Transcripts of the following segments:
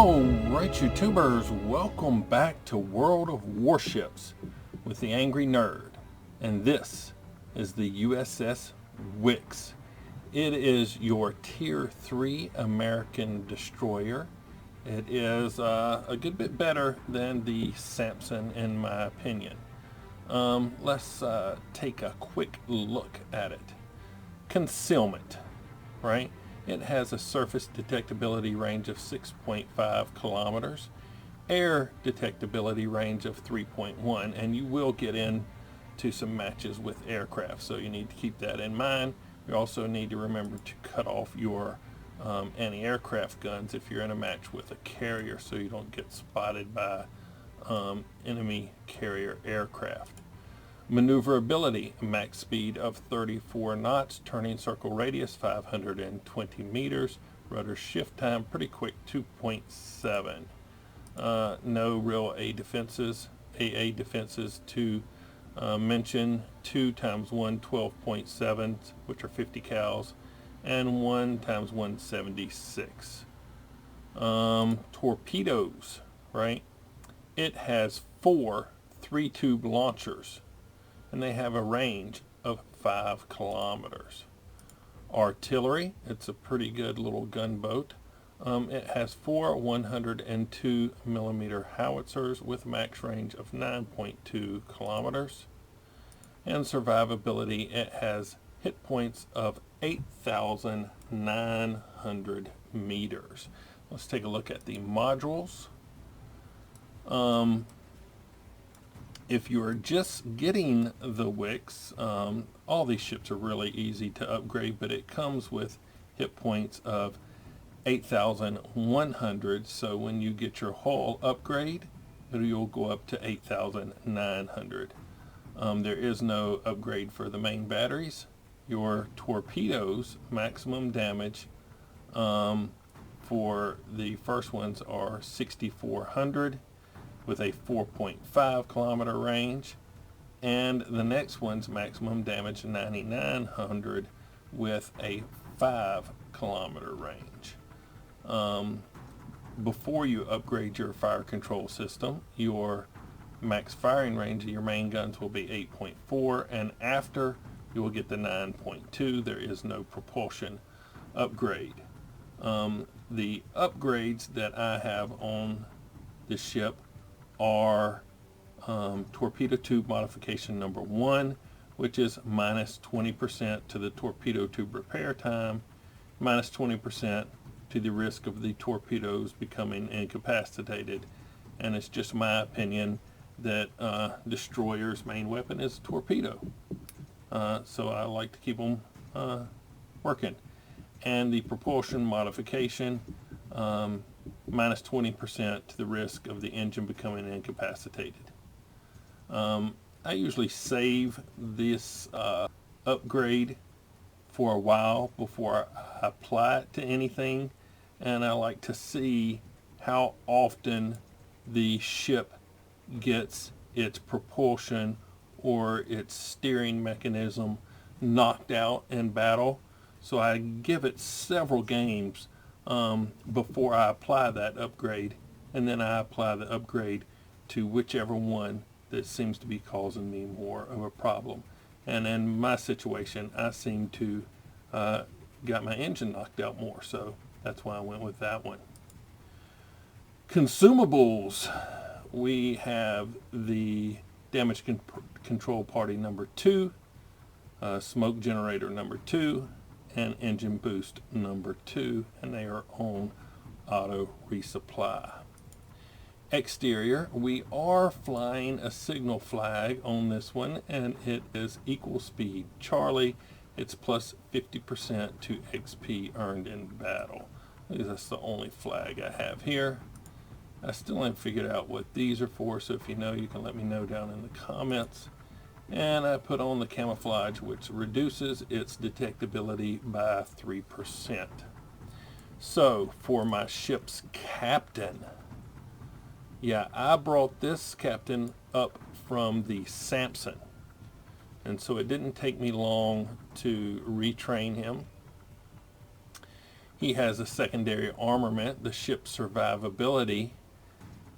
Alright, YouTubers, welcome back to World of Warships with the Angry Nerd. And this is the USS Wicks. It is your Tier 3 American destroyer. It is a good bit better than the Samson in my opinion. Let's take a quick look at it. Concealment, right? It has a surface detectability range of 6.5 kilometers, air detectability range of 3.1, and you will get into some matches with aircraft, so you need to keep that in mind. You also need to remember to cut off your anti-aircraft guns if you're in a match with a carrier, so you don't get spotted by enemy carrier aircraft. Maneuverability, max speed of 34 knots, turning circle radius 520 meters, rudder shift time pretty quick 2.7. No real AA defenses to mention. 2 times 1 12.7, which are 50 cals, and 1 times 176. Torpedoes, right? It has 4 3-tube launchers, and they have a range of 5 kilometers. Artillery, it's a pretty good little gunboat. It has 4 102 millimeter howitzers with max range of 9.2 kilometers. And survivability, it has hit points of 8,900 meters. Let's take a look at the modules. If you're just getting the Wicks, all these ships are really easy to upgrade, but it comes with hit points of 8,100, so when you get your hull upgrade, you'll go up to 8,900. There is no upgrade for the main batteries. Your torpedoes, maximum damage for the first ones are 6,400 with a 4.5 kilometer range, and the next one's maximum damage 9,900 with a 5 kilometer range. Before you upgrade your fire control system, your max firing range of your main guns will be 8.4, and after you will get the 9.2. There is no propulsion upgrade. The upgrades that I have on the ship are torpedo tube modification number 1, which is minus 20% to the torpedo tube repair time, minus 20% to the risk of the torpedoes becoming incapacitated. And it's just my opinion that destroyer's main weapon is a torpedo, so I like to keep them working. And the propulsion modification, minus 20% to the risk of the engine becoming incapacitated. I usually save this upgrade for a while before I apply it to anything, and I like to see how often the ship gets its propulsion or its steering mechanism knocked out in battle. So I give it several games before I apply that upgrade, and then I apply the upgrade to whichever one that seems to be causing me more of a problem. And in my situation, I seem to got my engine knocked out more, so that's why I went with that one. Consumables, we have the damage control party number 2, smoke generator number 2, and engine boost number 2, and they are on auto resupply. Exterior, we are flying a signal flag on this one, and it is equal speed Charlie. It's plus 50% to XP earned in battle. That's the only flag I have here. I still haven't figured out what these are for, so if you know, you can let me know down in the comments. And I put on the camouflage, which reduces its detectability by 3%. So for my ship's captain, yeah, I brought this captain up from the Samson, and so it didn't take me long to retrain him. He has a secondary armament, the ship's survivability,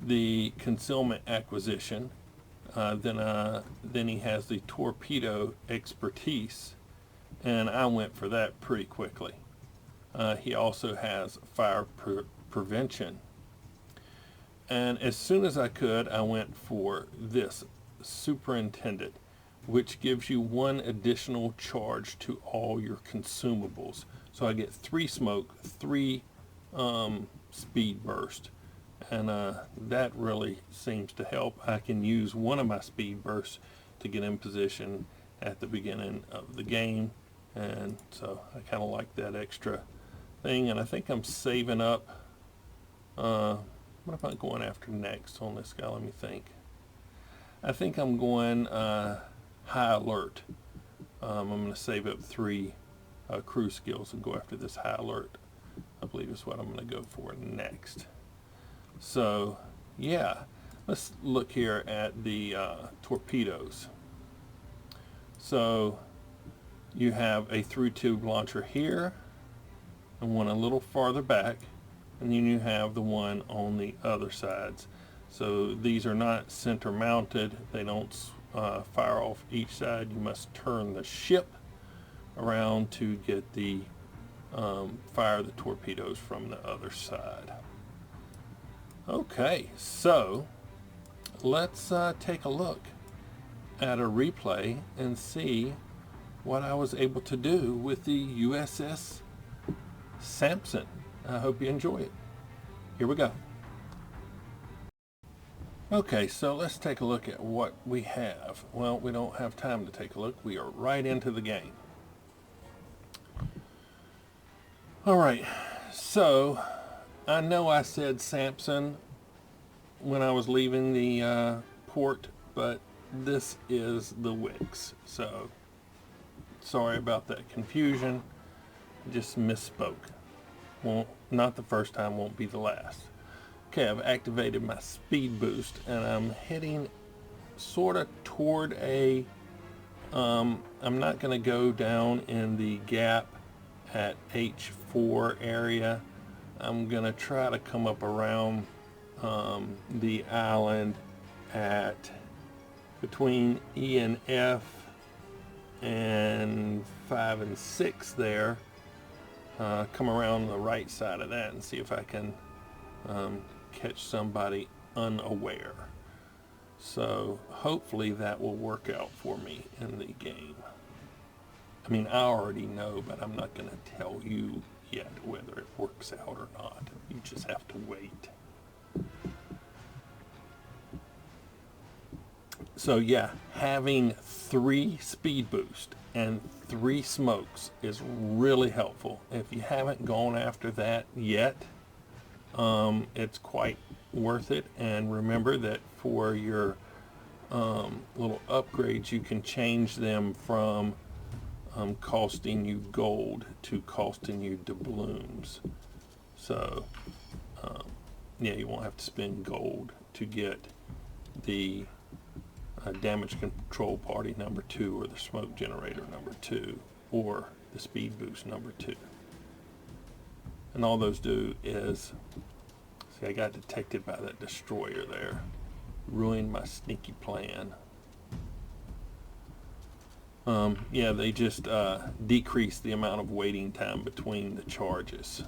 the concealment acquisition, then he has the torpedo expertise, and I went for that pretty quickly. He also has fire prevention. And as soon as I could, I went for this superintendent, which gives you 1 additional charge to all your consumables. So I get 3 smoke, 3 speed burst, and that really seems to help. I can use one of my speed bursts to get in position at the beginning of the game, and so I kind of like that extra thing. And I think I'm saving up. What am I going after next on this guy? Let me think. I think I'm going high alert. I'm going to save up 3 crew skills and go after this high alert. I believe is what I'm going to go for next. So yeah, let's look here at the torpedoes. So you have a through tube launcher here and one a little farther back, and then you have the one on the other sides. So these are not center mounted. They don't fire off each side. You must turn the ship around to get the fire the torpedoes from the other side. Okay, so let's take a look at a replay and see what I was able to do with the USS Samson. I hope you enjoy it. Here we go. Okay, so let's take a look at what we have. Well, we don't have time to take a look. We are right into the game. All right, so I know I said Samson when I was leaving the port, but this is the Wicks. So sorry about that confusion. Just misspoke. Won't, not the first time, won't be the last. Okay, I've activated my speed boost and I'm heading sort of toward a, I'm not going to go down in the gap at H4 area. I'm going to try to come up around the island at between E and F and 5 and 6 there. Come around the right side of that and see if I can catch somebody unaware. So hopefully that will work out for me in the game. I mean, I already know, but I'm not going to tell you yet whether it works out or not. You just have to wait. So yeah, having 3 speed boost and 3 smokes is really helpful. If you haven't gone after that yet, it's quite worth it. And remember that for your little upgrades, you can change them from costing you gold to costing you doubloons. So yeah, you won't have to spend gold to get the damage control party number 2 or the smoke generator number 2 or the speed boost number 2. And all those do is, see, I got detected by that destroyer there. Ruined my sneaky plan. Yeah, they just decrease the amount of waiting time between the charges.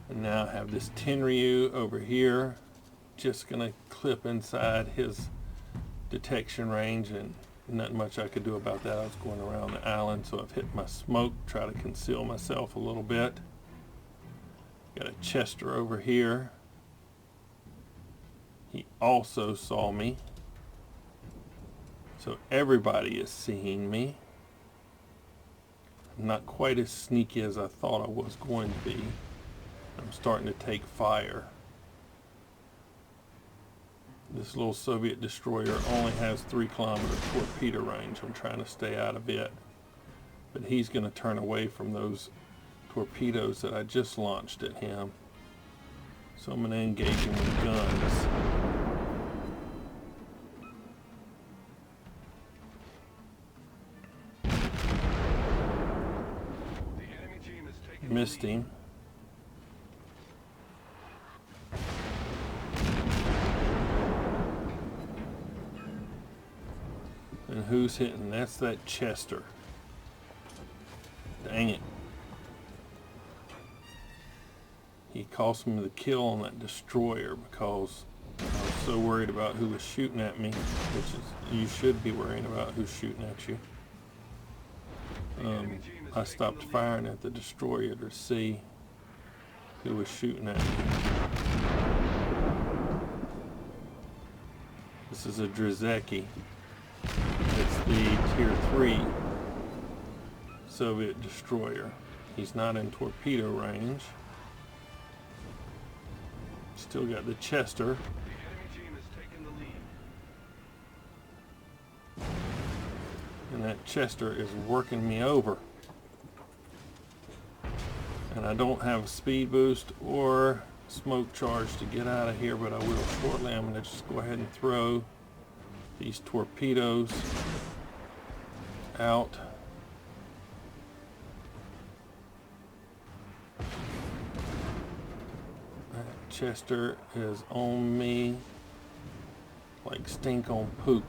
And now I have this Tenryu over here. Just gonna clip inside his detection range, and not much I could do about that. I was going around the island, so I've hit my smoke, try to conceal myself a little bit. Got a Chester over here. He also saw me. So everybody is seeing me. I'm not quite as sneaky as I thought I was going to be. I'm starting to take fire. This little Soviet destroyer only has 3-kilometer torpedo range. I'm trying to stay out of it. But he's going to turn away from those torpedoes that I just launched at him. So I'm going to engage him with guns. Missed him. And who's hitting? That's that Chester. Dang it. He cost me the kill on that destroyer because I was so worried about who was shooting at me, which is, you should be worrying about who's shooting at you. I stopped firing at the destroyer to see who was shooting at me. This is a Drzecki. It's the Tier 3 Soviet destroyer. He's not in torpedo range. Still got the Chester. The enemy team has taken the lead. And that Chester is working me over. And I don't have speed boost or smoke charge to get out of here, but I will shortly. I'm going to just go ahead and throw these torpedoes out. That Chester is on me like stink on poop.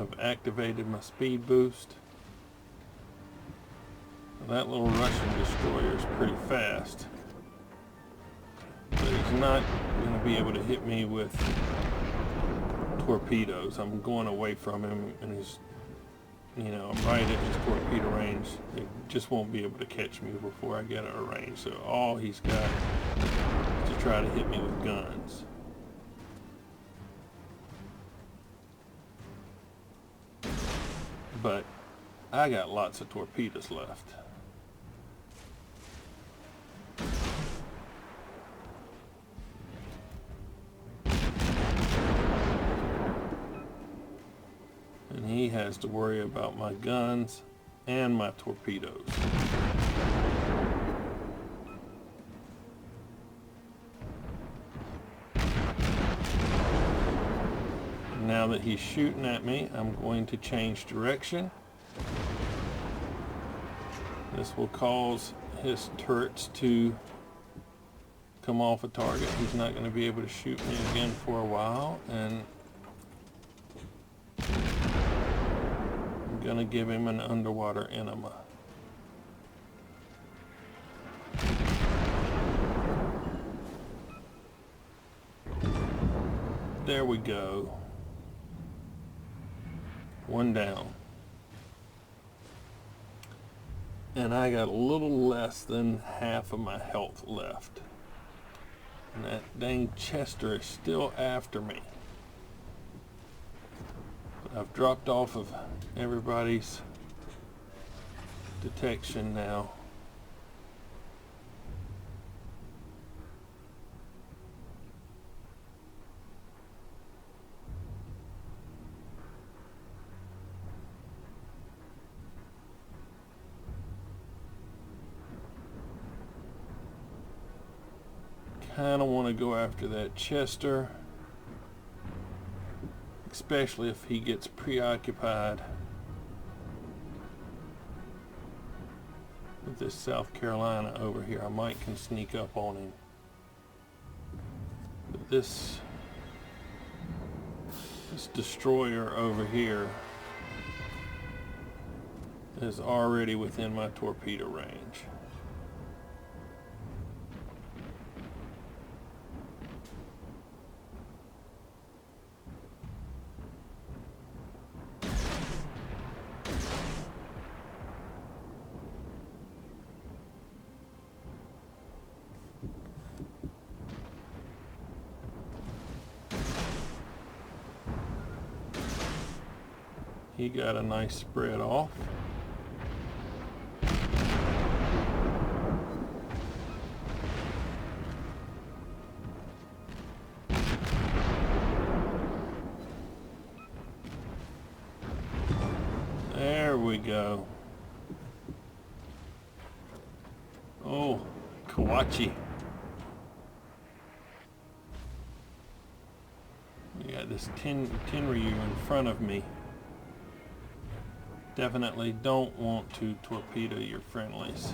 I've activated my speed boost. That little Russian destroyer is pretty fast, but he's not going to be able to hit me with torpedoes. I'm going away from him, and he's, you know, I'm right at his torpedo range. He just won't be able to catch me before I get out of range. So all he's got is to try to hit me with guns. But I got lots of torpedoes left. And he has to worry about my guns and my torpedoes. Now that he's shooting at me, I'm going to change direction. This will cause his turrets to come off a target. He's not going to be able to shoot me again for a while, and I'm going to give him an underwater enema. There we go. One down. And I got a little less than half of my health left. And that dang Chester is still after me. But I've dropped off of everybody's detection now. Kind of want to go after that Chester, especially if he gets preoccupied with this South Carolina over here. I might can sneak up on him. But this destroyer over here is already within my torpedo range. He got a nice spread off. There we go. Oh, Kawachi. We got this Tenryu in front of me. Definitely don't want to torpedo your friendlies.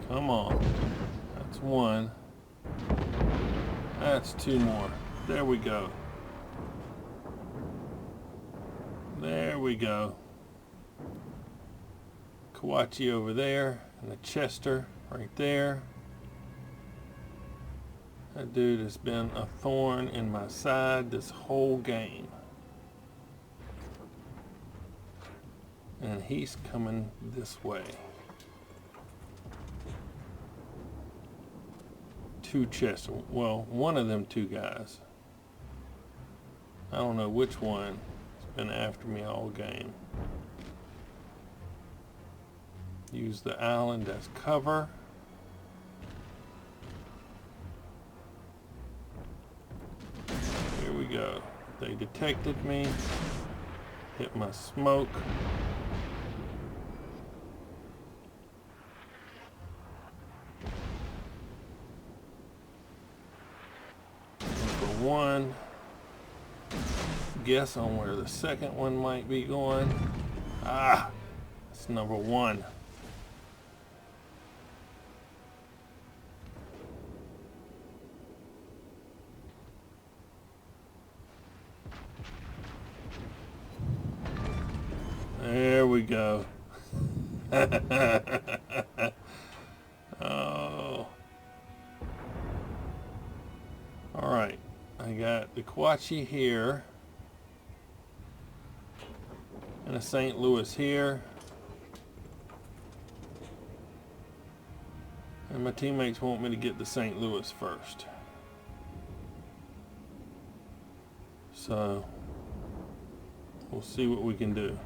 Come on. That's one. That's two more. There we go. There we go. Kawachi over there, and the Chester right there. That dude has been a thorn in my side this whole game. And he's coming this way. Two Chester. Well, one of them two guys. I don't know which one has been after me all game. Use the island as cover. Here we go. They detected me. Hit my smoke. Number one. Guess on where the second one might be going. Ah, it's number one. There we go. Oh. Alright. I got the Kawachi here. And a St. Louis here. And my teammates want me to get the St. Louis first. So, we'll see what we can do.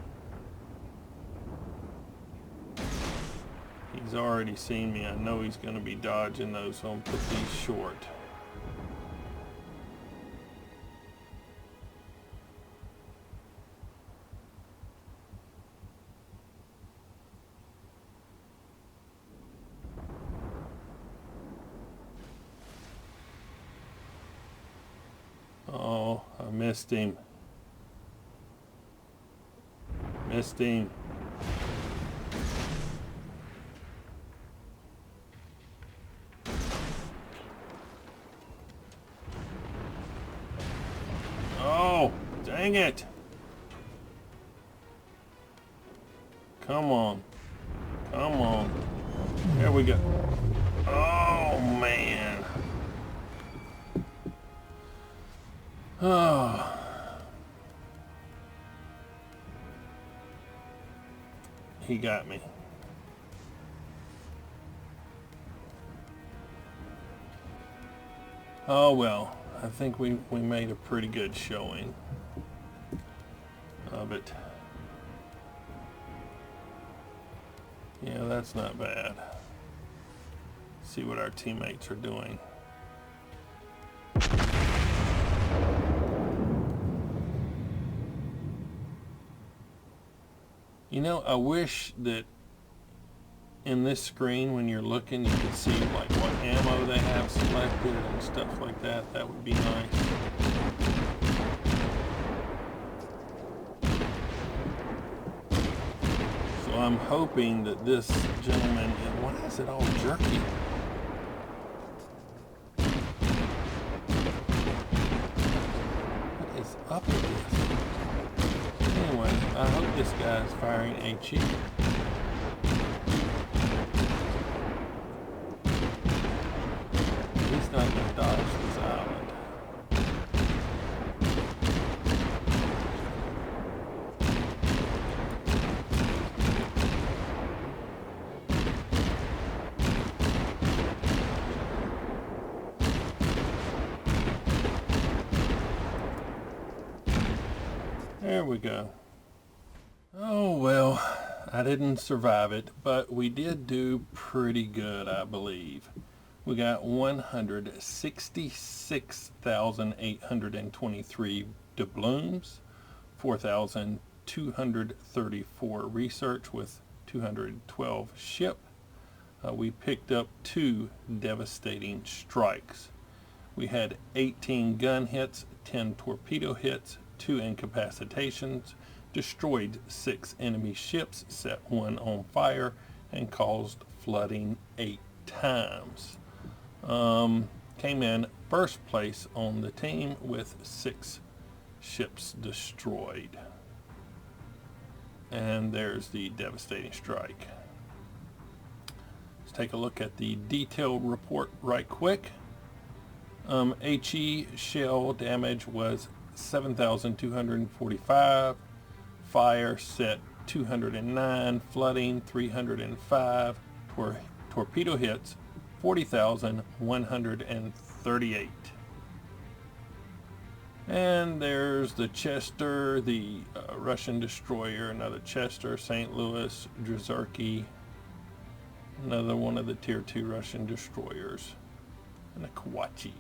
He's already seen me. I know he's going to be dodging those, so I'm going to put these short. Oh, I missed him. Missed him. Oh, dang it. Come on. Come on. There we go. Oh, man. Oh. He got me. Oh well, I think we made a pretty good showing of it. Yeah, that's not bad. See what our teammates are doing. You know, I wish that in this screen when you're looking you could see like what ammo they have selected and stuff like that. That would be nice. So I'm hoping that this gentleman, and why is it all jerky? What is up with this? Anyway, I hope this guy is firing HE. He's not going to dodge this island. There we go. Oh well, I didn't survive it, but we did do pretty good, I believe. We got 166,823 doubloons. 4,234 research with 212 ship. We picked up 2 devastating strikes. We had 18 gun hits, 10 torpedo hits, 2 incapacitations, destroyed 6 enemy ships, set 1 on fire, and caused flooding 8 times. Came in first place on the team with 6 ships destroyed. And there's the devastating strike. Let's take a look at the detailed report right quick. HE shell damage was 7,245, fire set 209, flooding 305, torpedo hits 40,138. And there's the Chester, the Russian destroyer, another Chester, St. Louis, Drazurki, another one of the Tier 2 Russian destroyers, and a Kawachi.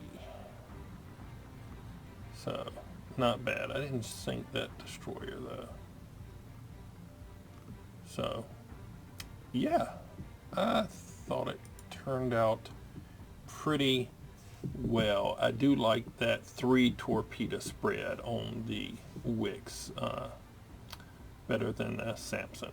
So, not bad. I didn't sink that destroyer though. So, yeah, I thought it turned out pretty well. I do like that 3 torpedo spread on the Wicks, better than Samson.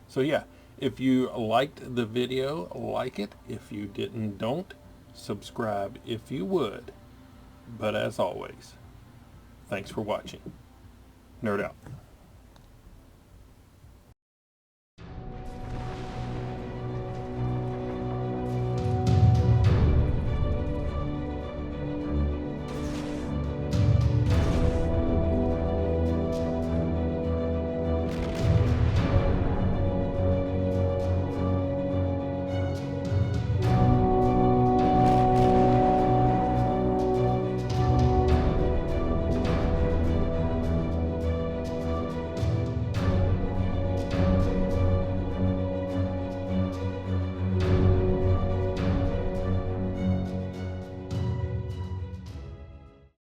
So yeah, if you liked the video, like it. If you didn't, don't. Subscribe if you would. But as always, thanks for watching. Nerd out.